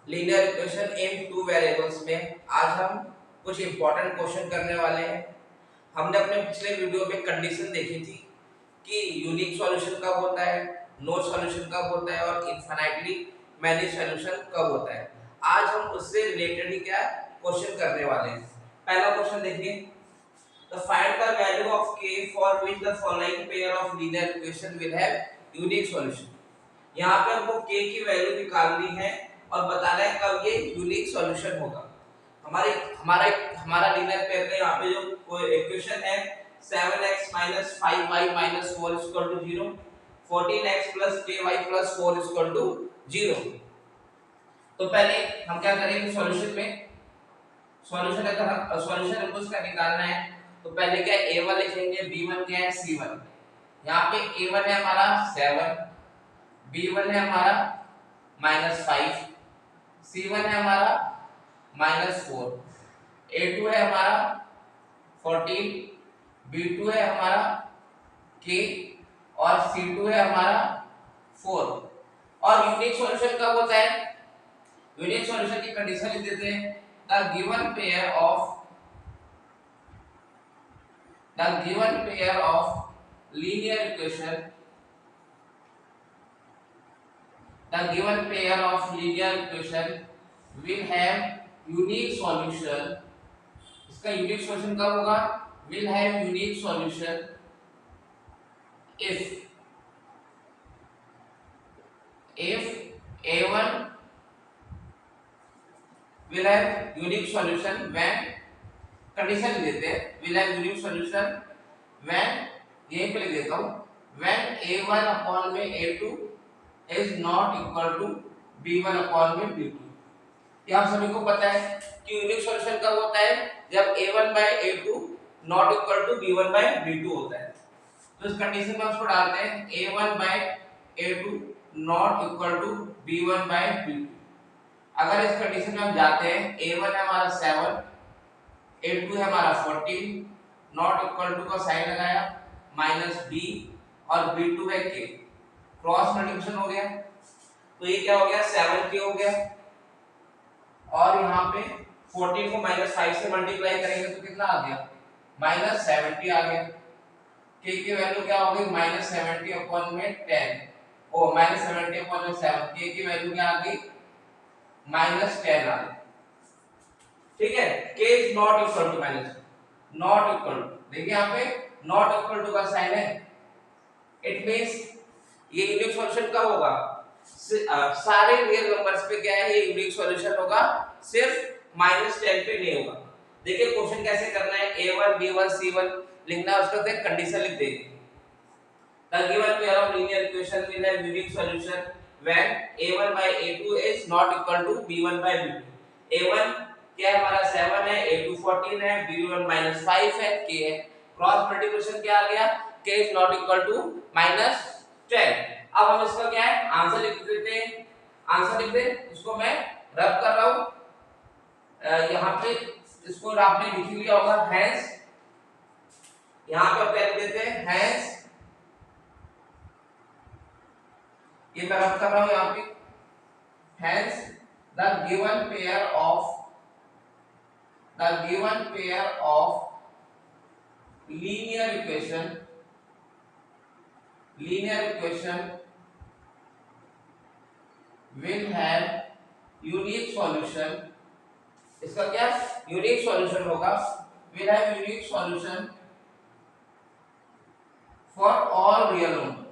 Linear equation in two variables में आज हम कुछ इंपॉर्टेंट क्वेश्चन करने वाले हैं। हमने अपने पिछले वीडियो में कंडीशन देखी थी कि यूनिक सॉल्यूशन कब होता है, नो सॉल्यूशन कब होता है और इनफाइनाइटली मैनी सॉल्यूशन कब होता है। आज हम उससे रिलेटेड ही क्या क्वेश्चन करने वाले हैं। पहला क्वेश्चन देखिए, the find the value of k for which the following pair of linear equation will have unique solution। यहाँ पे हमको k की वैल्यू निकालनी है और बताना है कब ये यूनिक सॉल्यूशन होगा। हमारे हमारा हमारा लीनियर पेयर का यहाँ पे जो कोई इक्वेशन है 7x 5y 4 0, 14x ky 4 0। तो पहले हम क्या करेंगे, सॉल्यूशन में सॉल्यूशन अगर सॉल्यूशन हमको इसका निकालना है तो पहले क्या a1 लिखेंगे, b1 क्या है c1। यहाँ पे a1 है हमारा 7, b1 है हमारा -5, c1 है हमारा -4, a2 है हमारा 14, b2 है हमारा k और c2 है हमारा 4। और यूनिक सॉल्यूशन कब होता है? यूनिक सॉल्यूशन की कंडीशन लिख देते हैं, the given pair of linear equation will have unique solution। इसका यूनिक सॉल्यूशन कब होगा? will have unique solution if a1 will have unique solution when, condition लिख देते हैं, will have unique solution when, यहीं पे लिख देता हूँ, when a1 अपॉन में a2 is not equal to b1 upon में b2। ये आप सभी को पता है कि यूनिक सॉल्यूशन कब होता है? जब a1 by a2 not equal to b1 by b2 होता है। तो इस कंडीशन में हम उसको डालते हैं a1 by a2 not equal to b1 by b2। अगर इस कंडीशन में हम जाते हैं, a1 है हमारा 7, a2 है हमारा 14, नॉट इक्वल टू का साइन लगाया -b और b2 है k, क्रॉस मल्टीप्लिकेशन हो गया तो ये क्या हो गया 7k हो गया। और यहाँ पे 14 को -5 से मल्टीप्लाई करेंगे तो कितना आ गया? -70 आ गया। k की वैल्यू क्या हो गई? -70 अपॉन में 10 ओ -70 अपॉन में 7, k की वैल्यू क्या आ गई? -10 आ गई। ठीक है, k is not equal to minus, not equal to, देखिए यहाँ पे नॉट इक्वल टू का साइन है। इट मींस ये यूनिक सॉल्यूशन कब होगा? सारे रियल नंबर्स पे क्या है, ये यूनिक सॉल्यूशन होगा, सिर्फ -10 पे नहीं होगा। देखिए क्वेश्चन कैसे करना है, a1 b1 c1 लिखना है, उसका एक कंडीशन लिख देंगे, the given pair of linear equation will have unique solution when a1 by a2 is not equal to b1 by b2। a1 क्या है हमारा 7 है, a2 14 है, b1 -5 है, k है, क्रॉस मल्टीप्लिकेशन क्या आ गया? k is not equal to -10। अब हम इसका क्या है आंसर लिख देते हैं, आंसर लिख दे, इसको मैं रब कर रहा हूं। यहाँ पे इसको आपने लिख लिया होगा, हैंस, यहाँ पे पहले देते हैं हैंस, ये मैं रब कर रहा हूं यहाँ पे, hence the given pair of linear equation will have unique solution। इसका क्या यूनिक सॉल्यूशन होगा? will have unique solution for all real number।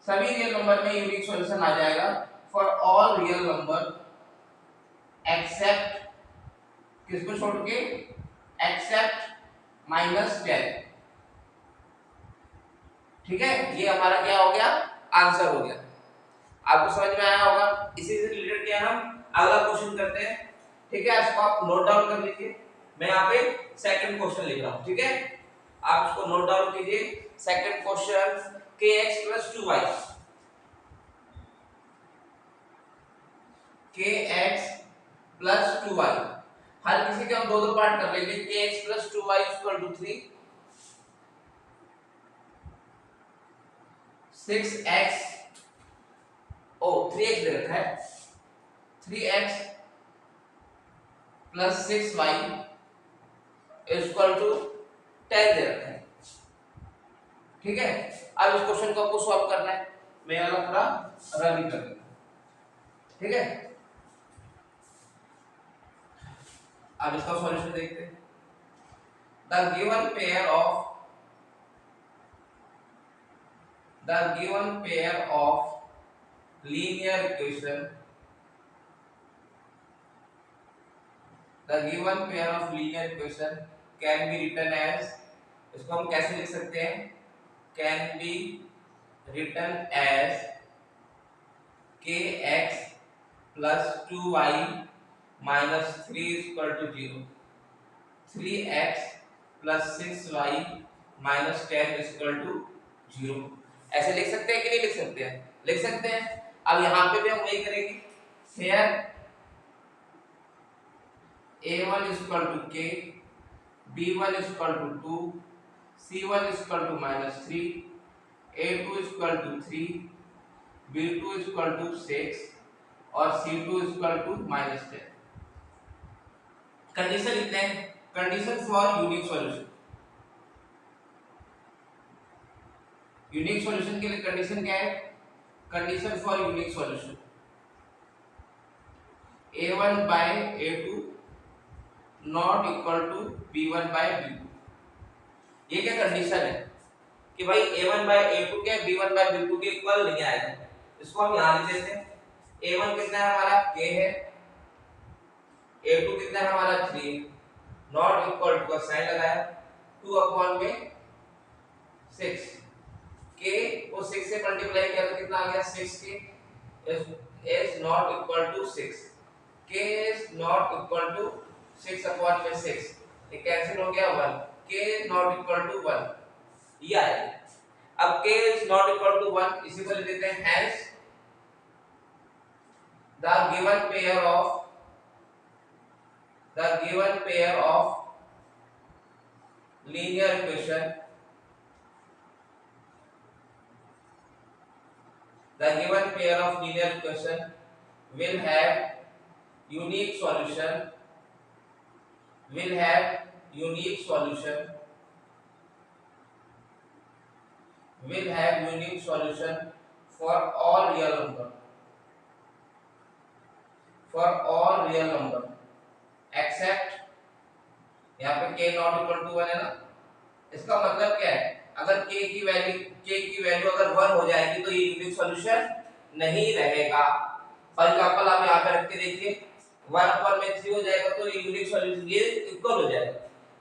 सभी रियल नंबर में यूनिक सॉल्यूशन आ जाएगा for all real number except, किसको छोड़ के? एक्सेप्ट -10। ठीक है, ये हमारा क्या हो गया? आंसर हो गया। आपको समझ में आया होगा। इसी से रिलेटेड क्या हम अगला क्वेश्चन करते हैं। ठीक है, इसको आप नोट डाउन कर लीजिए, मैं यहाँ पे सेकंड क्वेश्चन लिख रहा हूँ। ठीक है, आप इसको नोट डाउन कीजिए। Second question, kx + 2y, kx + 2y, हर किसी के हम दो पार्ट कर लेंगे। kx + 2y = 3, 6x 3x दे रखा है, 3x plus 6y equal to 10 दे रखा है। ठीक है, अब इस क्वेश्चन को आपको सॉल्व करना है, मैं वाला पूरा रन कर देता हूं। ठीक है, अब इसका सॉल्यूशन देखते हैं। The given pair of linear equation can be written as, इसको हम कैसे लिख सकते हैं, can be written as kx plus 2y minus 3 is equal to 0, 3x plus 6y minus 10 is equal to 0। ऐसे लिख सकते हैं कि नहीं लिख सकते हैं? लिख सकते हैं। अब यहाँ पे भी हम वही करेंगे, here a1 is equal to k, b1 is equal to 2, c1 is equal to minus 3, a2 is equal to 3, b2 is equal to 6 और c2 is equal to minus 10। Condition लिखते हैं, condition for unique solution. Unique solution के लिए condition क्या है, condition for unique solution a1 by a2 not equal to b1 by b2। ये क्या condition है कि भाई a1 by a2 के b1 by b2 के इक्वल नहीं आएगा। इसको हम यहां लिख देते हैं, a1 कितना है हमारा k है, a2 कितना है हमारा 3 है, नॉट इक्वल टू का साइन लगाया, 2 अपॉन में 6, k को 6 से मल्टीप्लाई किया तो कितना आ गया 6k is not equal to 6, k is not equal to 6 upon में 6, ये कैंसिल हो गया 1, k is not equal to 1, ये आएगा। अब k is not equal to 1 इसी को लिख देते हैं, hence the given pair of linear equation will have unique solution for all real number except, यहाँ पे k not equal to 1 है ना, इसका मतलब क्या है, अगर k की वैल्यू अगर 1 हो जाएगी तो ये यूनिक सॉल्यूशन नहीं रहेगा। फॉर एग्जांपल आप यहाँ पे रख के देखिए, 1 अपॉन में 3 हो जाएगा तो ये यूनिक सॉल्यूशन ये इक्वल हो जाएगा।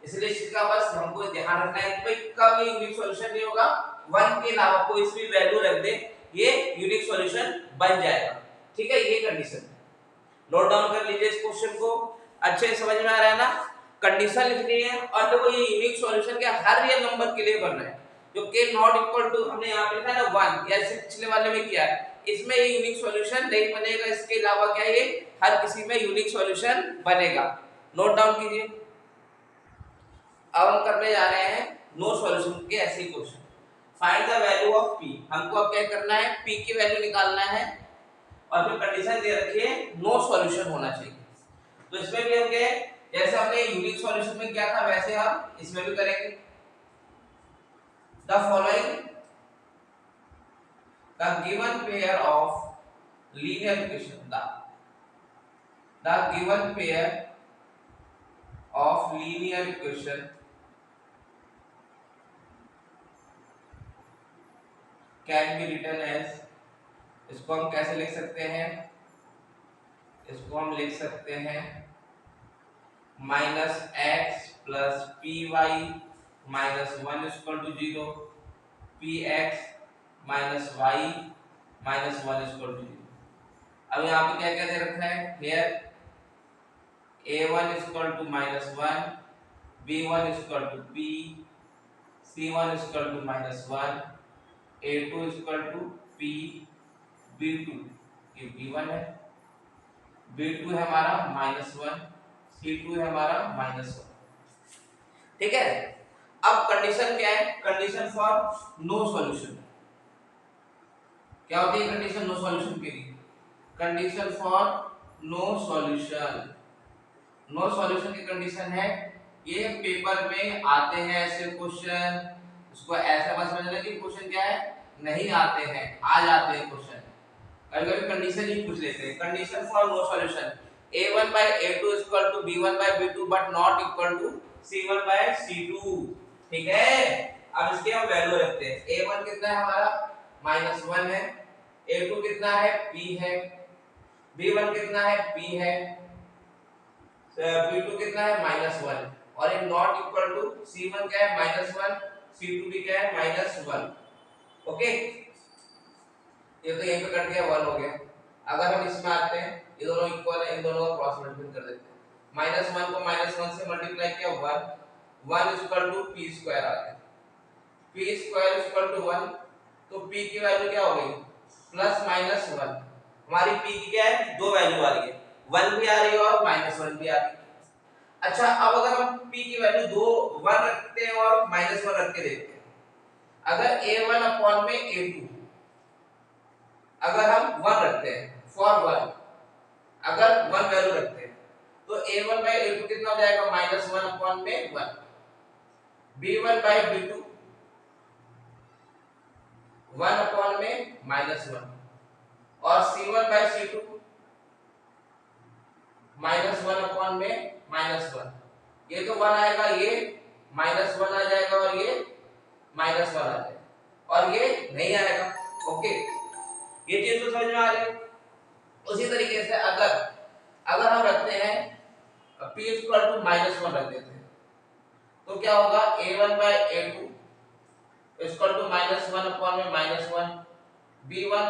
इसलिए इसका बस हमको ध्यान रखना है कि भाई कब ये यूनिक सॉल्यूशन नहीं होगा, 1 के अलावा कोई सी वैल्यू रख दे ये यूनिक सॉल्यूशन बन जाएगा। ठीक है, ये कंडीशन नोट डाउन कर लीजिए इस क्वेश्चन को, अच्छे से समझ में आ रहा है ना। कंडीशन लिखनी है और देखो ये यूनिक सॉल्यूशन के हर रियल नंबर के लिए करना है। जो k नॉट इक्वल टू हमने यहाँ पे लिखा है ना 1, या इससे पिछले वाले में किया है, इसमें ये यूनिक सॉल्यूशन नहीं बनेगा, इसके अलावा क्या ये हर किसी में यूनिक सॉल्यूशन बनेगा। नोट डाउन कीजिए। अब हम करने जा रहे हैं नो सॉल्यूशन के ऐसे question. Find the value of p, हमको अब क्या करना है, p की वैल्यू निकालना है और जो कंडीशन दे रखी है नो सॉल्यूशन होना चाहिए। तो इसमें भी हम क्या, जैसे हमने यूनिक सॉल्यूशन में किया था वैसे हम इसमें भी करेंगे। The following, the given pair of linear equation, the given pair of linear equation can be written as, इसको हम कैसे लिख सकते हैं, इसको हम लिख सकते हैं minus x plus p y minus 1 equal to 0, p x minus y minus 1 equal to 0। अब यहाँ पे क्या क्या दे रखा है, here a1 equal to minus 1, b1 equal to p, c1 equal to minus 1, a2 equal to p, b2 ये b1 है, b2 है हमारा माइनस 1, c2 है हमारा माइनस 1। ठीक है, अब कंडीशन क्या है, कंडीशन फॉर नो सॉल्यूशन। क्या होती है कंडीशन नो सॉल्यूशन के लिए, condition for no solution, no solution की कंडीशन है। ये पेपर में आते हैं ऐसे क्वेश्चन, उसको ऐसा मत समझना कि क्वेश्चन क्या है नहीं आते हैं, आ जाते हैं क्वेश्चन। कभी कभी कंडीशन ही पूछ लेते हैं। Condition for no solution a1 by a2 is equal to b1 by b2 but not equal to c1 by c2। ठीक है, अब इसके हम वैल्यू रखते हैं। a1 कितना है हमारा -1 है, a2 कितना है p है, b1 कितना है p है, b2 कितना है -1 और ये नॉट इक्वल टू c1 क्या है -1, c2 भी क्या है -1। ओके, ये तो यहीं पे कट गया 1 हो गया। अगर हम इसमें आते हैं, ये दोनों इक्वल है, इन दोनों को क्रॉस मल्टीप्लाई कर देते हैं। -1 को -1 से मल्टीप्लाई किया 1 is equal to p square आ गया, p square is equal to 1। तो p की वैल्यू क्या हो गई +-1। हमारी p की क्या है दो वैल्यू आ रही है, 1 भी आ रही है और -1 भी आ रही है। अच्छा, अब अगर हम p की वैल्यू 2 1 रखते हैं और -1 रख के देखते हैं। अगर a1 अपॉन में a2 अगर हम 1 रखते हैं फॉर 1, अगर 1 वैल्यू रखते हैं तो a1 by a2 कितना हो जाएगा -1 अपॉन में 1, b1 by b2 1 अपॉन में -1 और c1 by c2 -1 अपॉन में -1। ये तो 1 आएगा, ये -1 आ जाएगा और ये -1 आ जाएगा और ये नहीं आएगा। ओके, ये चीज तो समझ में आ रही है। उसी तरीके से अगर हम रखते हैं p इक्वल टू -1 रख देते हैं तो क्या होगा a1 by a2 equal to -1 upon में -1, b1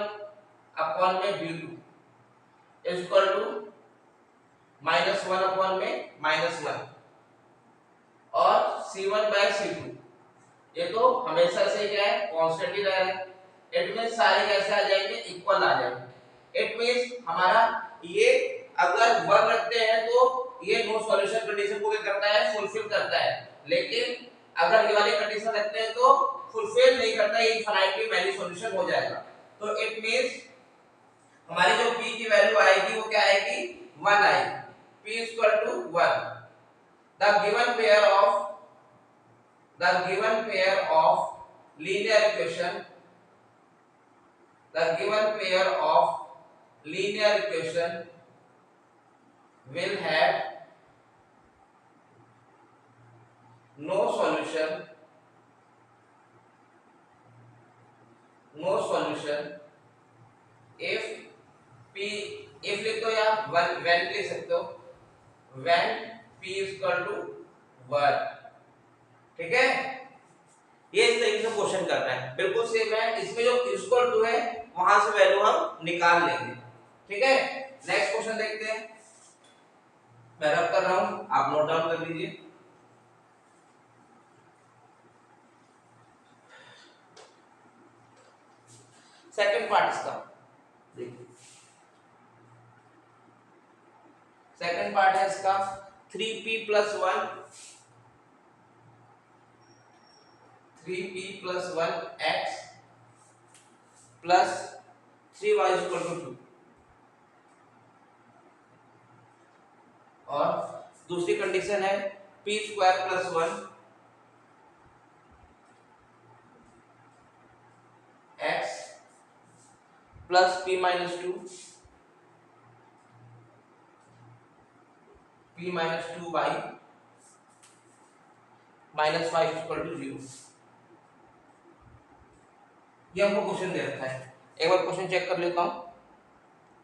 अपॉन में b2 इक्वल टू -1 अपॉन में -1 और c1 by c2 ये तो हमेशा से क्या है कांस्टेंट ही रहेगा। इट मींस सारे कैसे आ जाएंगे इक्वल आ जाएंगे। इट मींस हमारा ये अगर 1 रखते हैं तो ये नो सॉल्यूशन कंडीशन को क्या करता है फुलफिल करता है, लेकिन अगर ये वाली कंडीशन रखते हैं तो फुलफिल नहीं करता, ये इनफाइनाइटली वैल्यू सॉल्यूशन हो जाएगा। तो इट मींस हमारी जो p की वैल्यू आएगी वो क्या आएगी 1 आएगी, p equal to 1। The given pair of linear equation, the given pair of linear equation will have no solution if p, if लिख दो या when लिख सकते हो, when p is equal to 1। ठीक है, ये इस तरीके से क्वेश्चन करना है, बिल्कुल सेम है। इसमें जो इक्वल टू है वहां से वैल्यू हम निकाल लेंगे। ठीक है, नेक्स्ट क्वेश्चन देखते हैं। मैं रब कर रहा हूं, आप नोट डाउन कर लीजिए। सेकंड पार्ट इसका देखिए, सेकंड पार्ट है इसका 3p + 1 x plus 3y = 2 और दूसरी कंडीशन है p² + 1 x plus p minus 2 y minus 5 equal to 0। ये हमको क्वेश्चन दे रखा है, एक बार क्वेश्चन चेक कर लेता हूँ।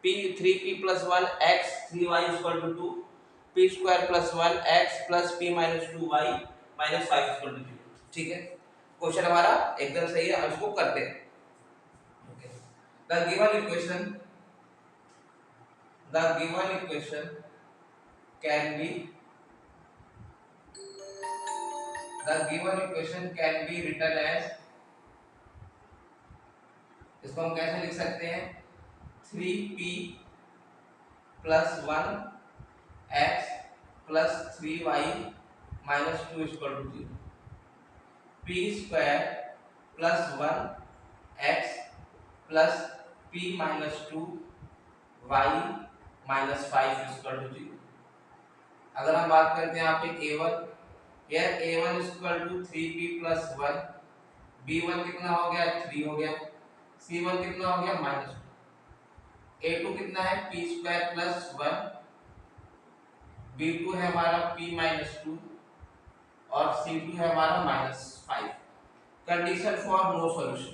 3p + 1 x 3y equal to 2, p² + 1 x plus p minus 2y minus 5 equal to 0। ठीक है, क्वेश्चन हमारा एकदम सही है, हम इसको करते हैं। The given equation can be written as, इसको हम कैसे लिख सकते हैं 3p + 1 x plus 3y minus 2 equal to 0, p² + 1 x plus p minus 2 y minus 5 equal to 0। अगर हम बात करते हैं यहाँ पे a1, यार a1 equal to 3p plus 1, b1 कितना हो गया 3 हो गया, c1 कितना हो गया माइनस 2, a2 कितना है p स्क्वायर प्लस 1, b2 है हमारा p माइनस 2 और c2 है हमारा minus 5। Condition for no solution,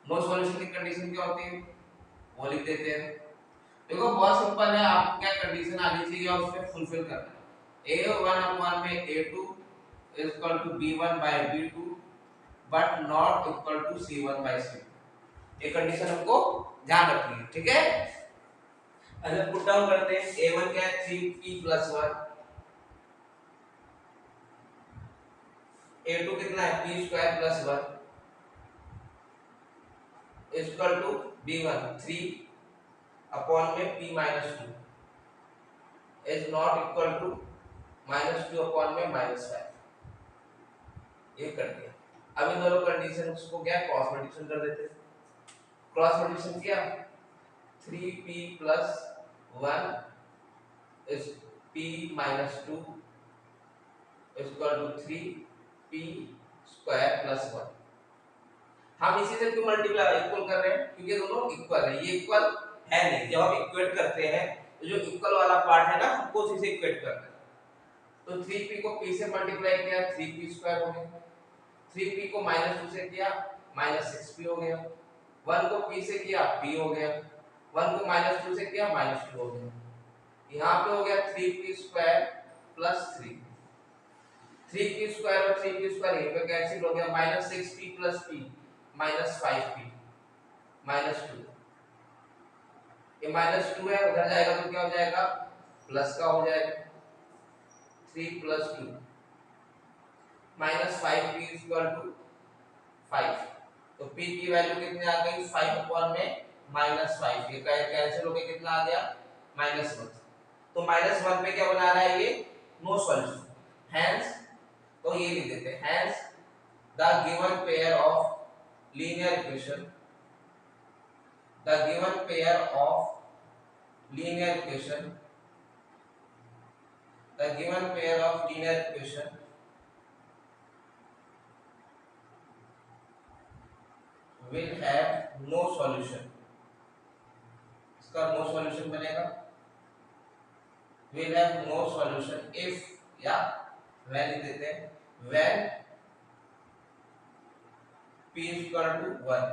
no solution की कंडीशन क्या होती है वो लिख देते हैं। देखो बहुत सिंपल है, आपको क्या कंडीशन आनी चाहिए और उसमें फुलफिल करना है। a1 अपॉन में a2 equal to b1 by b2 but not equal to c1 by c2, ये कंडीशन हमको ध्यान रखनी है, ठीक है। अगर पुट डाउन करते हैं a1 क्या है 3p प्लस 1, a2 कितना है p square plus 1 equal to b1 3 upon में p minus 2 is not equal to minus 2 upon में माइनस 5, ये कर दिया। अब इन दोनों कंडीशंस को क्या क्रॉस मल्टीप्लिकेशन कर देते हैं। क्रॉस मल्टीप्लिकेशन किया 3p plus 1 is p minus 2 equal to 3p square plus 1। हम इसी से क्यों मल्टीप्लाई इक्वल कर रहे हैं क्योंकि दोनों इक्वल है, ये इक्वल है नहीं। जब हम इक्वेट करते हैं तो जो इक्वल वाला पार्ट है ना हमको उसी से इक्वेट करना है। तो 3p को p से मल्टीप्लाई किया 3p स्क्वायर हो गया, 3p को माइनस 2 से किया माइनस 6p हो गया, 1 को p से किया p हो गया, 1 को माइनस 2 से किया माइनस 2 हो गया। यहाँ पे हो गया 3p square plus 3, 3p square और 3p स्क्वायर ये पे कैंसिल हो गया, minus 6p plus p minus 5p minus 2, ये माइनस 2 है उधर जाएगा तो क्या हो जाएगा प्लस का हो जाएगा 3 plus 2 minus 5p equal to 5। तो p की वैल्यू कितनी आ गई 5 अपॉन में माइनस 5, ये कैंसिल हो गया कितना आ गया माइनस 1। तो माइनस 1 पे क्या बना रहा है ये नो सॉल्यूशन, हेंस तो ये लिख देते हैं hence the given pair of linear equation, the given pair of linear equation, the given pair of linear equation will have no solution, इसका no solution बनेगा, will have no solution if या when लिख देते हैं when p equal to 1,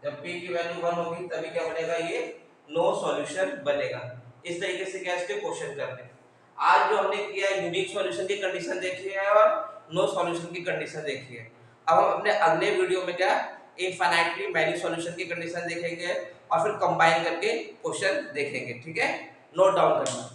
जब p की value 1 होगी तभी क्या बनेगा ये नो सॉल्यूशन बनेगा। इस तरीके से क्या इसके क्वेश्चन करते हैं। आज जो हमने किया है यूनिक सॉल्यूशन की कंडीशन देखी है और नो सॉल्यूशन की कंडीशन देखी है। अब हम अपने अगले वीडियो में क्या इनफाइनाइटली मैनी सॉल्यूशन की कंडीशन देखेंगे और फिर कंबाइन करके क्वेश्चन देखेंगे, ठीक है। नोट डाउन करना।